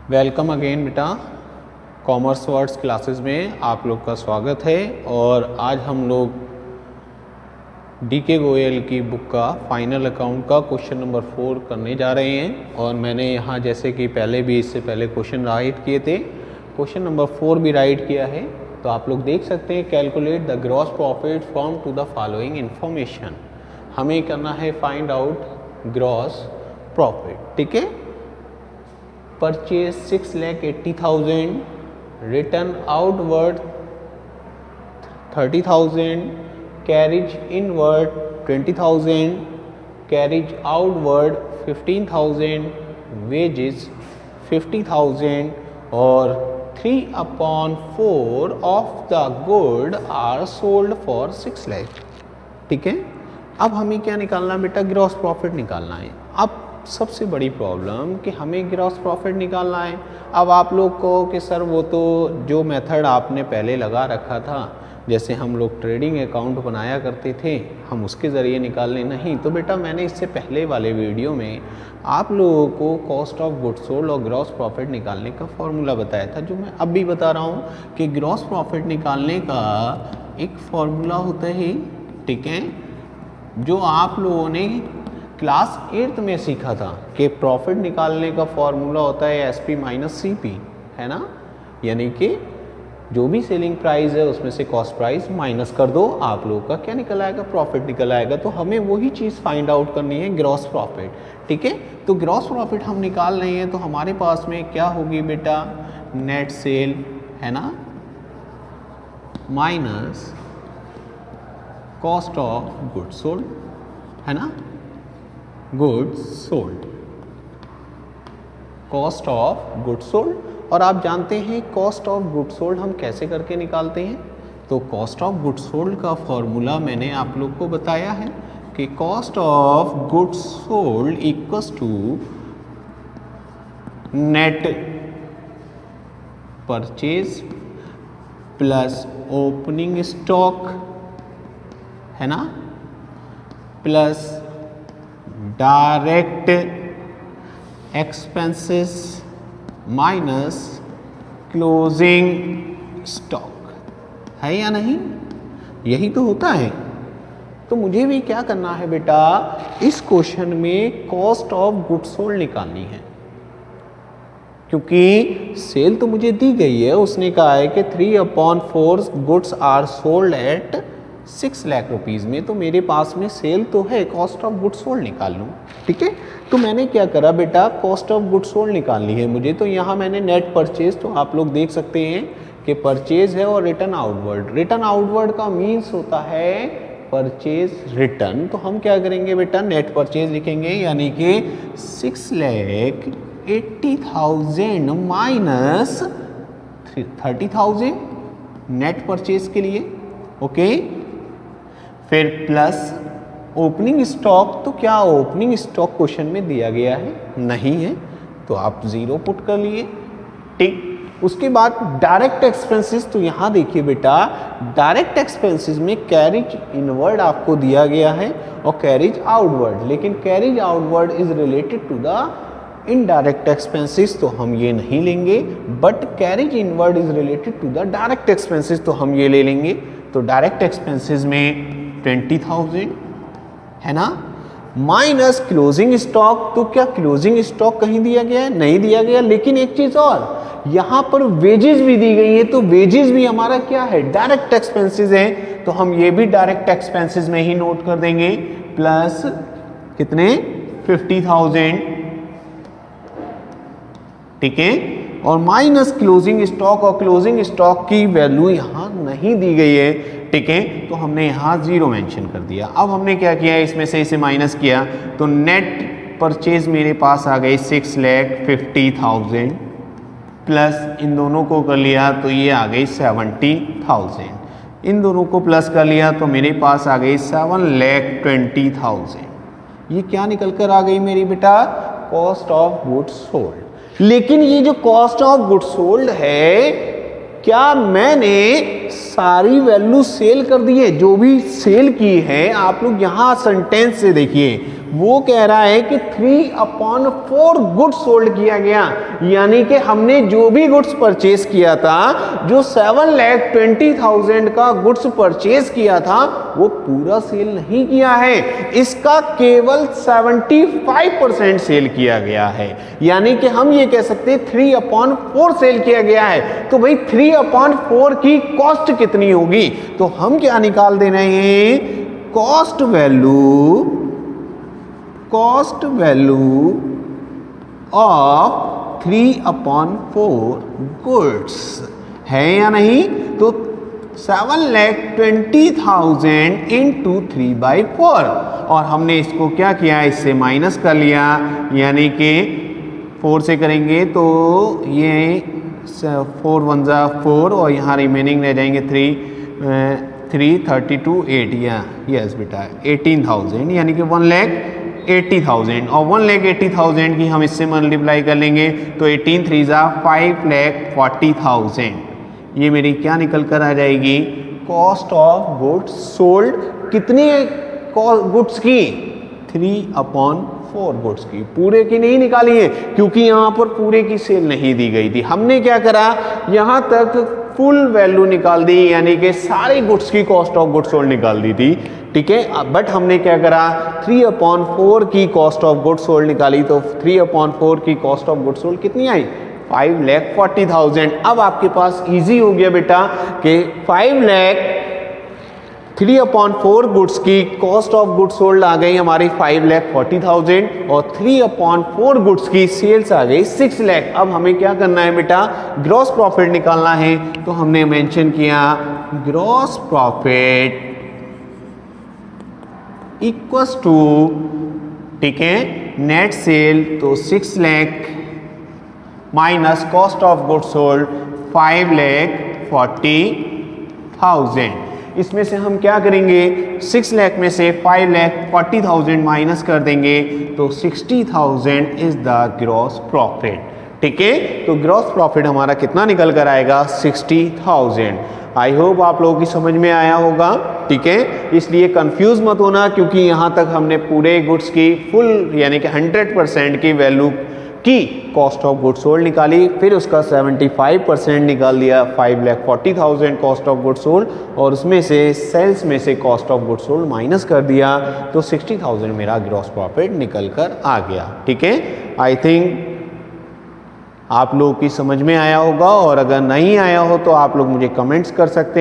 Welcome again बेटा। Commerce words classes में आप लोग का स्वागत है। और आज हम लोग डीके गोयल की बुक का फाइनल अकाउंट का क्वेश्चन नंबर 4 करने जा रहे हैं। और मैंने यहाँ जैसे कि पहले भी इससे पहले क्वेश्चन राइट किए थे, क्वेश्चन नंबर 4 भी राइट किया है। तो आप लोग देख सकते हैं, calculate the gross profit from to the following information. हमें करना है फाइंड आउट ग्रॉस प्रॉफिट। ठीक है। Purchase 6,80,000, return outward 30,000, carriage inward 20,000, carriage outward 15,000, wages 50,000 और 3/4 of the good are sold for 6 lakh. ठीक है। अब हमें क्या निकालना है बेटा? ग्रॉस प्रॉफिट निकालना है। अब सबसे बड़ी प्रॉब्लम कि हमें ग्रॉस प्रॉफिट निकालना है। अब आप लोग कहो कि सर वो तो जो मेथड आपने पहले लगा रखा था, जैसे हम लोग ट्रेडिंग अकाउंट बनाया करते थे, हम उसके ज़रिए निकालने नहीं। तो बेटा मैंने इससे पहले वाले वीडियो में आप लोगों को कॉस्ट ऑफ गुड्स सोल्ड और ग्रॉस प्रॉफिट निकालने का फॉर्मूला बताया था, जो मैं अब भी बता रहा हूँ कि ग्रॉस प्रॉफिट निकालने का एक फॉर्मूला होता है। ठीक है। जो आप लोगों ने क्लास 8th में सीखा था कि प्रॉफिट निकालने का फॉर्मूला होता है SP माइनस CP, है ना। यानी कि जो भी सेलिंग प्राइस है उसमें से कॉस्ट प्राइस माइनस कर दो, आप लोगों का क्या निकल आएगा? प्रॉफिट निकल आएगा। तो हमें वही चीज़ फाइंड आउट करनी है, ग्रॉस प्रॉफिट। ठीक है। तो ग्रॉस प्रॉफिट हम निकाल रहे हैं, तो हमारे पास में क्या होगी बेटा? नेट सेल, है ना, minus cost of goods sold, है ना, goods sold, cost of goods sold. और आप जानते हैं कॉस्ट ऑफ गुड्स सोल्ड हम कैसे करके निकालते हैं? तो कॉस्ट ऑफ गुड्स सोल्ड का फॉर्मूला मैंने आप लोग को बताया है कि cost of goods sold equals to net purchase plus opening stock, है ना, plus direct expenses minus closing stock. है या नहीं? यही तो होता है। तो मुझे भी क्या करना है बेटा? इस क्वेश्चन में कॉस्ट ऑफ गुड्स सोल्ड निकालनी है, क्योंकि सेल तो मुझे दी गई है। उसने कहा है कि 3/4 goods are sold at 6 lakh rupees में। तो मेरे पास में सेल तो है, कॉस्ट ऑफ गुड्स सोल्ड निकाल लूँ। ठीक है। तो मैंने क्या करा बेटा? कॉस्ट ऑफ गुड्स सोल्ड निकालनी है मुझे। तो यहाँ मैंने नेट परचेज, तो आप लोग देख सकते हैं कि परचेज है और रिटर्न आउटवर्ड। रिटर्न आउटवर्ड का मीन्स होता है परचेज रिटर्न। तो हम क्या करेंगे बेटा? नेट परचेज लिखेंगे, यानी कि 6,80,000 माइनस 30,000 नेट परचेज के लिए। ओके। फिर प्लस ओपनिंग स्टॉक। तो क्या ओपनिंग स्टॉक क्वेश्चन में दिया गया है? नहीं है, तो आप 0 पुट कर लिए। ठीक। उसके बाद डायरेक्ट एक्सपेंसेस। तो यहाँ देखिए बेटा, डायरेक्ट एक्सपेंसेस में कैरिज इनवर्ड आपको दिया गया है और कैरिज आउटवर्ड, लेकिन carriage outward is related to the indirect expenses, तो हम ये नहीं लेंगे। But carriage inward is related to the direct expenses, तो हम ये ले लेंगे। तो डायरेक्ट एक्सपेंसेस में 20,000, है ना, माइनस क्लोजिंग स्टॉक। तो क्या क्लोजिंग स्टॉक कहीं दिया गया है? नहीं दिया गया। लेकिन एक चीज और, यहां पर वेजेस भी दी गई है, तो वेजेस भी हमारा क्या है? डायरेक्ट एक्सपेंसेस है। तो हम ये भी डायरेक्ट एक्सपेंसेस में ही नोट कर देंगे। प्लस कितने? 50,000। ठीक है। और माइनस क्लोजिंग स्टॉक, और क्लोजिंग स्टॉक की वैल्यू यहां नहीं दी गई है। ठीक है। तो हमने यहाँ 0 मेंशन कर दिया। अब हमने क्या किया? इसमें से इसे माइनस किया, तो नेट परचेज मेरे पास आ गई 6,50,000 प्लस इन दोनों को कर लिया तो ये आ गई 70,000। इन दोनों को प्लस कर लिया तो मेरे पास आ गई 7,20,000। ये क्या निकल कर आ गई मेरी बेटा? Cost of goods sold. लेकिन ये जो कॉस्ट ऑफ गुड्स सोल्ड है, क्या मैंने सारी वैल्यू सेल कर दी है? जो भी सेल की है, आप लोग यहाँ सेंटेंस से देखिए, वो कह रहा है कि 3/4 गुड्स सोल्ड किया गया, यानी कि हमने जो भी गुड्स परचेज किया था, जो 7,20,000 का गुड्स परचेज किया था, वो पूरा सेल नहीं किया है, इसका केवल 75% सेल किया गया है। यानी कि हम ये कह सकते हैं 3/4 सेल किया गया है। तो भाई 3/4 की कॉस्ट कितनी होगी? तो हम क्या निकाल दे रहे हैं? कॉस्ट वैल्यू ऑफ 3/4 गुड्स है या नहीं? तो 7,20,000 इंटू 3/4, और हमने इसको क्या किया, इससे माइनस कर लिया, यानी कि 4 से करेंगे तो ये 4 1 जा 4 और यहाँ रिमेनिंग रह जाएंगे 3 32 8 या यस बेटा 18,000, यानी कि 1,80,000, और 1,80,000 की हम इससे मल्टीप्लाई कर लेंगे तो 18 3 जा 5,40,000। ये मेरी क्या निकल कर आ जाएगी? Cost of goods sold. कितनी गुड्स की? 3/4 गुड्स की। पूरे की नहीं निकाली है क्योंकि यहाँ पर पूरे की सेल नहीं दी गई थी। हमने क्या करा, यहाँ तक फुल वैल्यू निकाल दी, यानी कि सारे गुड्स की कॉस्ट ऑफ गुड्स सोल्ड निकाल दी थी, ठीक है। बट हमने क्या करा, 3/4 की कॉस्ट ऑफ गुड्स सोल्ड निकाली, तो 3/4 की कॉस्ट ऑफ गुड्स सोल्ड कितनी आई? 5,40,000। अब आपके पास इजी हो गया बेटा कि 3/4 गुड्स की कॉस्ट ऑफ गुड्स सोल्ड आ गई हमारी 5,40,000 और 3/4 गुड्स की सेल्स आ गई 6 लाख। अब हमें क्या करना है बेटा? ग्रॉस प्रॉफिट निकालना है। तो हमने मेंशन किया ग्रॉस प्रॉफिट इक्वल्स टू, ठीक है, नेट सेल, तो 6 lakh minus cost of goods sold 5,40,000। इसमें से हम क्या करेंगे, 6 लाख में से 5,40,000 माइनस कर देंगे तो 60,000 इज द ग्रॉस प्रॉफिट, ठीक है। तो ग्रॉस प्रॉफिट हमारा कितना निकल कर आएगा? 60,000। आई होप आप लोगों की समझ में आया होगा, ठीक है। इसलिए कंफ्यूज मत होना, क्योंकि यहाँ तक हमने पूरे गुड्स की फुल यानी कि 100% की वैल्यू की कॉस्ट ऑफ गुड्स सोल्ड निकाली, फिर उसका 75% निकाल दिया 5,40,000 कॉस्ट ऑफ गुड्स सोल्ड, और उसमें से सेल्स में से cost of goods sold minus कर दिया, तो 60,000 मेरा ग्रॉस प्रॉफिट निकल कर आ गया, ठीक है। आई थिंक आप लोगों की समझ में आया होगा, और अगर नहीं आया हो तो आप लोग मुझे कमेंट्स कर सकते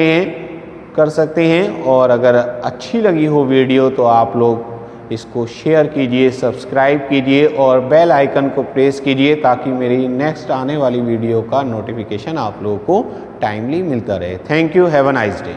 हैं, और अगर अच्छी लगी हो वीडियो तो आप लोग इसको शेयर कीजिए, सब्सक्राइब कीजिए और बेल आइकन को प्रेस कीजिए, ताकि मेरी नेक्स्ट आने वाली वीडियो का नोटिफिकेशन आप लोगों को टाइमली मिलता रहे। Thank you, have a nice day.